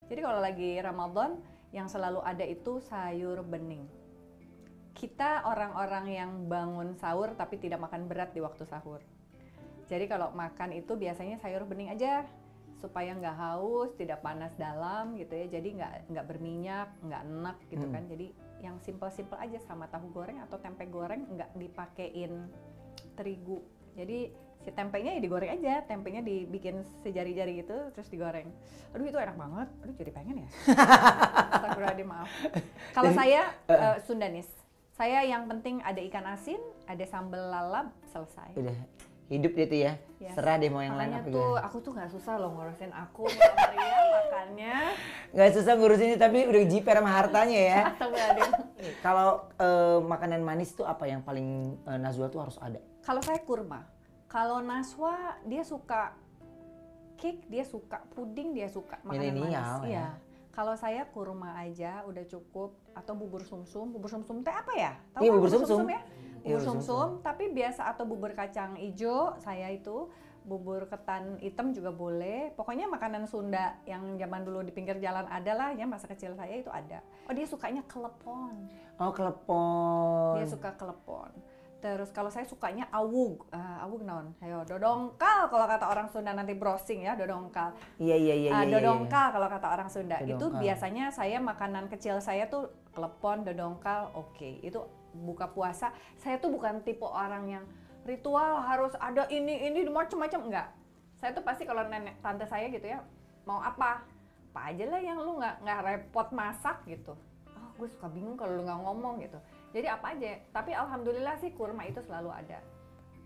Jadi kalau lagi Ramadan yang selalu ada itu sayur bening. Kita orang-orang yang bangun sahur tapi tidak makan berat di waktu sahur. Jadi kalau makan itu biasanya sayur bening aja supaya nggak haus, tidak panas dalam gitu ya. Jadi nggak berminyak, nggak enak gitu kan. Jadi yang simple-simple aja sama tahu goreng atau tempe goreng nggak dipakein terigu. Jadi si tempenya ya digoreng aja, tempenya dibikin sejari-jari gitu terus digoreng. Aduh itu enak banget. Aduh jadi pengen ya. Astagfirullahaladzim, maaf. Kalau saya Sundanis. Saya yang penting ada ikan asin, ada sambal lalap, selesai. Udah hidup dia tuh ya. Yes. Serah deh mau yang Makanya lain apa tuh juga. aku tuh nggak susah loh ngurusin aku sama Maria makannya. Nggak susah ngurusinnya tapi udah jiper sama hartanya ya. Astagfirullahaladzim. Kalau makanan manis tuh apa yang paling Nazwa tuh harus ada? Kalau saya kurma. Kalau Naswa dia suka cake, dia suka puding, dia suka makanan Milenial, manis. ya. Iya. Kalau saya kurma aja udah cukup, atau bubur sumsum. Bubur sumsum teh apa ya? Tahu Iya, kan bubur sumsum. ya? Iya, Bubur sumsum, tapi biasa atau bubur kacang ijo. Saya itu bubur ketan hitam juga boleh. Pokoknya makanan Sunda yang zaman dulu di pinggir jalan ada lah ya, masa kecil saya itu ada. Oh dia sukanya klepon. Oh klepon. Dia suka klepon. Terus kalau saya sukanya awug, awug naon? Ayo dodongkal kalau kata orang Sunda, nanti browsing ya dodongkal. Iya. Dodongkal kalau kata orang Sunda. Dodongkal. Itu biasanya saya makanan kecil saya tuh klepon, dodongkal, oke. Itu buka puasa. Saya tuh bukan tipe orang yang ritual harus ada ini macam-macam, enggak. Saya tuh pasti kalau nenek tante saya gitu ya, mau apa aja lah yang lu nggak repot masak gitu. Oh, gue suka bingung kalau lu nggak ngomong gitu. Jadi apa aja, tapi alhamdulillah sih kurma itu selalu ada.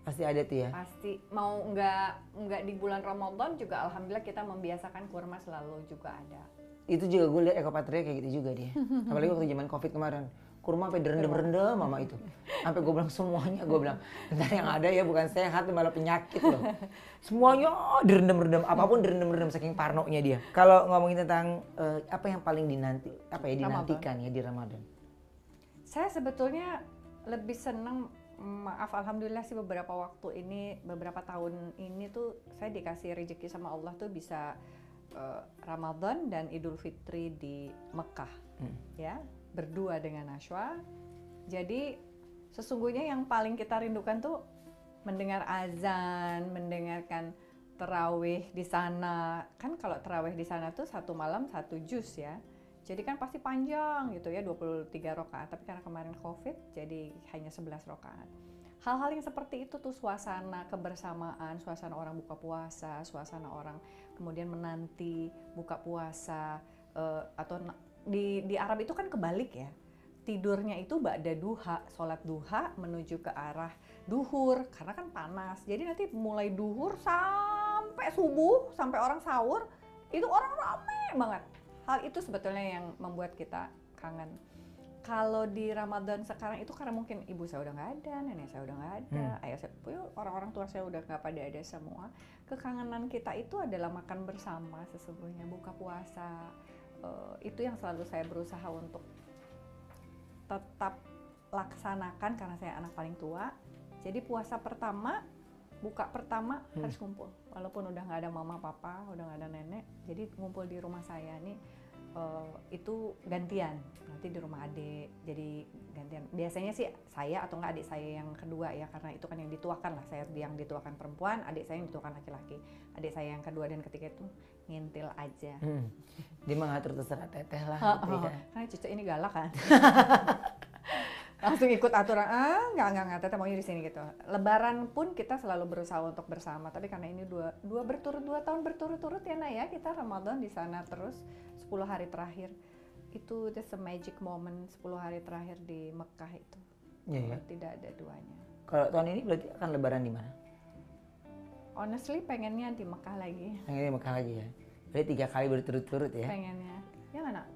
Pasti ada tuh ya. Pasti, mau nggak di bulan Ramadan juga alhamdulillah kita membiasakan kurma selalu juga ada. Itu juga gue liat Ekopatria kayak gitu juga dia. Apalagi waktu zaman Covid kemarin. Kurma sampai derendam-derendam mama itu. Sampai gue bilang semuanya, gue bilang bentar yang ada ya bukan sehat malah penyakit loh. Semuanya derendam-derendam, apapun derendam-derendam saking parnonya dia. Kalau ngomongin tentang apa yang paling dinantikan ya di Ramadan. Saya sebetulnya lebih senang, maaf alhamdulillah sih beberapa tahun ini tuh saya dikasih rezeki sama Allah tuh bisa Ramadan dan Idul Fitri di Mekah, ya berdua dengan Nashwa. Jadi sesungguhnya yang paling kita rindukan tuh mendengar azan, mendengarkan tarawih di sana. Kan kalau tarawih di sana tuh satu malam satu juz ya. Jadi kan pasti panjang gitu ya, 23 rakaat. Tapi karena kemarin Covid jadi hanya 11 rakaat. Hal-hal yang seperti itu tuh suasana kebersamaan, suasana orang buka puasa, suasana orang kemudian menanti buka puasa, atau di Arab itu kan kebalik ya. Tidurnya itu ba'da duha, sholat duha menuju ke arah duhur karena kan panas. Jadi nanti mulai duhur sampai subuh, sampai orang sahur, itu orang rame banget. Hal itu sebetulnya yang membuat kita kangen. Kalau di Ramadan sekarang itu karena mungkin ibu saya udah nggak ada, nenek saya udah nggak ada, ayah saya, orang-orang tua saya udah nggak pada ada semua. Kekangenan kita itu adalah makan bersama sesungguhnya, buka puasa. Itu yang selalu saya berusaha untuk tetap laksanakan karena saya anak paling tua. Jadi puasa pertama, buka pertama harus ngumpul. Walaupun udah nggak ada mama papa, udah nggak ada nenek, jadi ngumpul di rumah saya nih. Itu gantian, nanti di rumah adik, jadi gantian. Biasanya sih saya atau enggak adik saya yang kedua ya, karena itu kan yang dituakan lah. Saya yang dituakan perempuan, adik saya yang dituakan laki-laki. Adik saya yang kedua dan ketiga itu ngintil aja. Dia mengatur terserah teteh lah. Karena cucu ini galak kan. Langsung ikut aturan, enggak, teteh maunya di sini gitu. Lebaran pun kita selalu berusaha untuk bersama, tapi karena ini dua tahun berturut-turut ya Nak ya, kita Ramadan di sana terus 10 hari terakhir. Itu just a magic moment, 10 hari terakhir di Mekah itu. Iya ya. Tidak ada duanya. Kalau tahun ini berarti akan lebaran di mana? Honestly pengennya di Mekah lagi. Pengennya di Mekah lagi ya. Berarti 3 kali berturut-turut ya. Pengennya. Ya nggak Nak?